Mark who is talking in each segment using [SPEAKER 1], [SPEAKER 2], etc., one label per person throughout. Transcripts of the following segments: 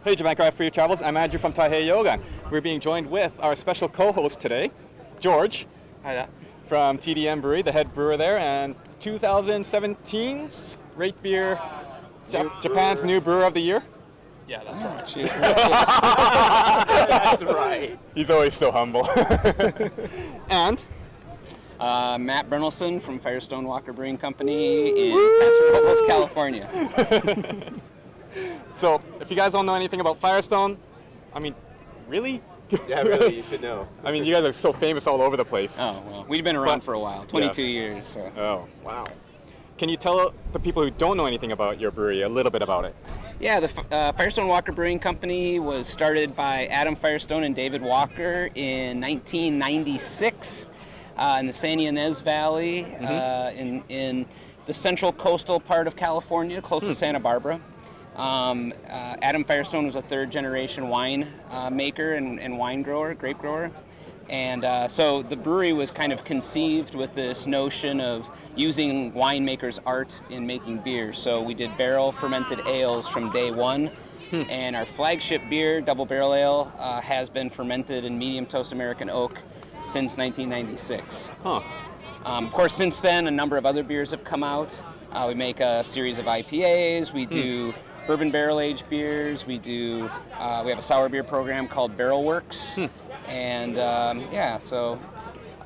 [SPEAKER 1] Hey, Japan Craft Beer Travels. I'm Andrew from Taiheiyogan. We're being joined with our special co-host today, George.
[SPEAKER 2] Hi there.
[SPEAKER 1] From TDM Brewery, the head brewer there, and 2017's RateBeer, Japan's new brewer of the year.
[SPEAKER 2] Yeah, that's right.
[SPEAKER 3] Cheers.
[SPEAKER 2] That's right.
[SPEAKER 1] He's always so humble. And
[SPEAKER 3] Matt Brynildson from Firestone Walker Brewing Company in Paso Robles, California.
[SPEAKER 1] so, if you guys don't know anything about Firestone, I mean, really?
[SPEAKER 2] Yeah, really, you should know.
[SPEAKER 1] I mean, you guys are so famous all over the place.
[SPEAKER 3] Oh, well, we've been around for a while, 22 years. So.
[SPEAKER 1] Oh,
[SPEAKER 2] Wow.
[SPEAKER 1] Can you tell the people who don't know anything about your brewery a little bit about it?
[SPEAKER 3] Yeah, the Firestone Walker Brewing Company was started by Adam Firestone and David Walker in 1996 in the San Ynez Valley in the central coastal part of California, close to Santa Barbara. Adam Firestone was a third-generation wine maker and wine grower, grape grower. And so the brewery was kind of conceived with this notion of using winemakers' art in making beer. So we did barrel fermented ales from day one. And our flagship beer, Double Barrel Ale, has been fermented in medium toast American oak since 1996. Of course, since then, a number of other beers have come out. We make a series of IPAs. We do bourbon barrel-aged beers. We have a sour beer program called Barrel Works. And so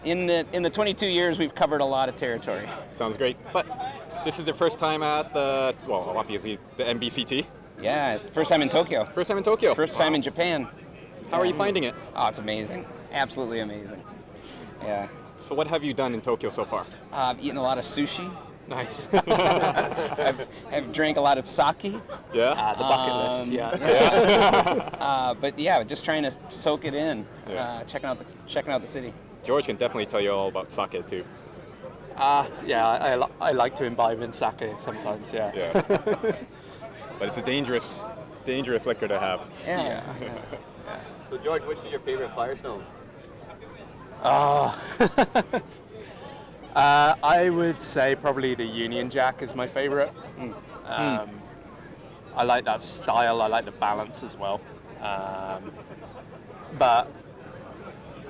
[SPEAKER 3] in the 22 years, we've covered a lot of territory.
[SPEAKER 1] Sounds great. But this is the first time at obviously the MBCT.
[SPEAKER 3] Yeah, first time in Tokyo.
[SPEAKER 1] First time in Tokyo.
[SPEAKER 3] First time in Japan.
[SPEAKER 1] How are you finding it?
[SPEAKER 3] Oh, it's amazing. Absolutely amazing. Yeah.
[SPEAKER 1] So what have you done in Tokyo so far?
[SPEAKER 3] I've eaten a lot of sushi.
[SPEAKER 1] Nice.
[SPEAKER 3] I've drank a lot of sake.
[SPEAKER 1] Yeah.
[SPEAKER 2] The bucket list, yeah.
[SPEAKER 3] But yeah, just trying to soak it in,
[SPEAKER 1] Yeah.
[SPEAKER 3] checking out the city.
[SPEAKER 1] George can definitely tell you all about sake too.
[SPEAKER 2] I like to imbibe in sake sometimes, yeah.
[SPEAKER 1] Yes. But it's a dangerous liquor to have.
[SPEAKER 3] Yeah.
[SPEAKER 2] So, George, which is your favorite Firestone?
[SPEAKER 4] I would say probably the Union Jack is my favorite. I like that style. I like the balance as well. But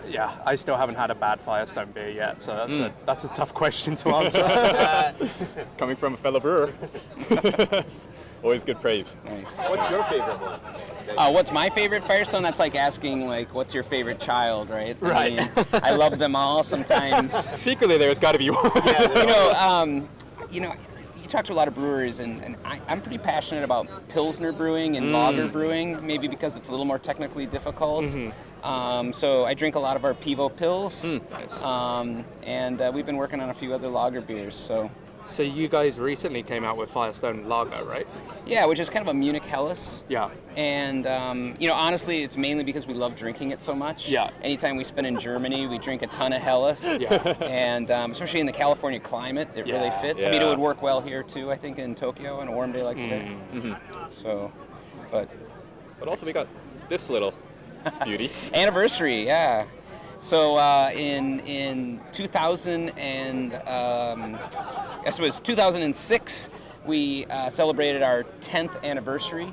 [SPEAKER 4] yeah, I still haven't had a bad Firestone beer yet, so that's a tough question to answer.
[SPEAKER 1] Coming from a fellow brewer. Always good praise.
[SPEAKER 3] Nice.
[SPEAKER 2] What's your favorite one?
[SPEAKER 3] What's my favorite Firestone? That's like asking, what's your favorite child, right?
[SPEAKER 4] Right.
[SPEAKER 3] I mean, I love them all sometimes.
[SPEAKER 1] Secretly, there's got to be one.
[SPEAKER 3] You talk to a lot of brewers, and I'm pretty passionate about Pilsner brewing and lager brewing, maybe because it's a little more technically difficult. So I drink a lot of our Pivo Pils,
[SPEAKER 4] Nice.
[SPEAKER 3] and we've been working on a few other lager beers.
[SPEAKER 4] So you guys recently came out with Firestone Lager, right?
[SPEAKER 3] Yeah, which is kind of a Munich Helles.
[SPEAKER 4] Yeah.
[SPEAKER 3] And, honestly, it's mainly because we love drinking it so much.
[SPEAKER 4] Yeah.
[SPEAKER 3] Anytime we spend in Germany, we drink a ton of Helles.
[SPEAKER 4] Yeah.
[SPEAKER 3] And especially in the California climate, it really fits. I mean, it would work well here, too, I think, in Tokyo on a warm day like today. So, but
[SPEAKER 1] also we got this little beauty.
[SPEAKER 3] anniversary, yeah. So in 2000 and I guess it was 2006, we celebrated our 10th anniversary,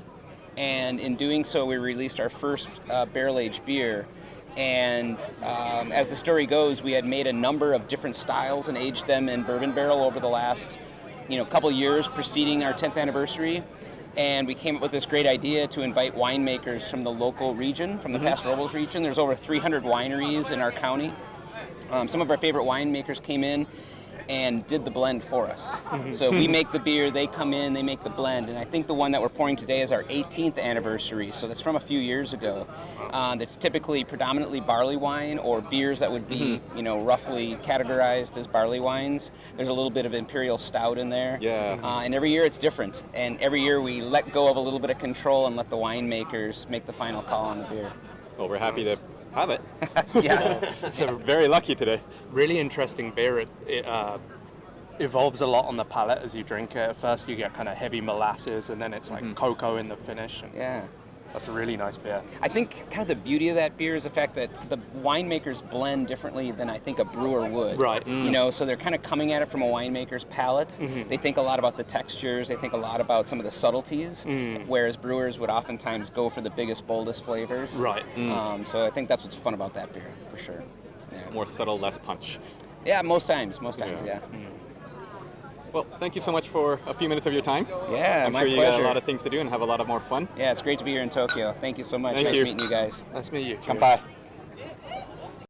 [SPEAKER 3] and in doing so, we released our first barrel-aged beer. And as the story goes, we had made a number of different styles and aged them in bourbon barrel over the last, couple years preceding our 10th anniversary. And we came up with this great idea to invite winemakers from the local region, from the Paso Robles region. There's over 300 wineries in our county. Some of our favorite winemakers came in and did the blend for us. So we make the beer, they come in, they make the blend. And I think the one that we're pouring today is our 18th anniversary. So that's from a few years ago. That's typically predominantly barley wine or beers that would be, roughly categorized as barley wines. There's a little bit of imperial stout in there.
[SPEAKER 1] Yeah.
[SPEAKER 3] And every year it's different. And every year we let go of a little bit of control and let the winemakers make the final call on the beer.
[SPEAKER 1] Well, we're happy to have it.
[SPEAKER 3] Yeah.
[SPEAKER 1] So very lucky today.
[SPEAKER 4] Really interesting beer. It evolves a lot on the palate as you drink it. At first you get kind of heavy molasses, and then it's like cocoa in the finish.
[SPEAKER 3] Yeah.
[SPEAKER 4] That's a really nice beer.
[SPEAKER 3] I think kind of the beauty of that beer is the fact that the winemakers blend differently than I think a brewer would.
[SPEAKER 4] Right.
[SPEAKER 3] You know, so they're kind of coming at it from a winemaker's palate. They think a lot about the textures. They think a lot about some of the subtleties, whereas brewers would oftentimes go for the biggest, boldest flavors.
[SPEAKER 4] Right.
[SPEAKER 3] So I think that's what's fun about that beer, for sure. Yeah,
[SPEAKER 1] More subtle, less punch.
[SPEAKER 3] yeah most times, yeah.
[SPEAKER 1] Well, thank you so much for a few minutes of your time.
[SPEAKER 3] Yeah,
[SPEAKER 1] I'm
[SPEAKER 3] my
[SPEAKER 1] sure you got
[SPEAKER 3] pleasure.
[SPEAKER 1] a lot of things to do and have a lot of more fun.
[SPEAKER 3] Yeah, it's great to be here in Tokyo. Thank you so much.
[SPEAKER 1] Thank
[SPEAKER 3] Nice
[SPEAKER 1] you.
[SPEAKER 3] meeting you guys.
[SPEAKER 4] Nice to meet you.
[SPEAKER 1] Come by.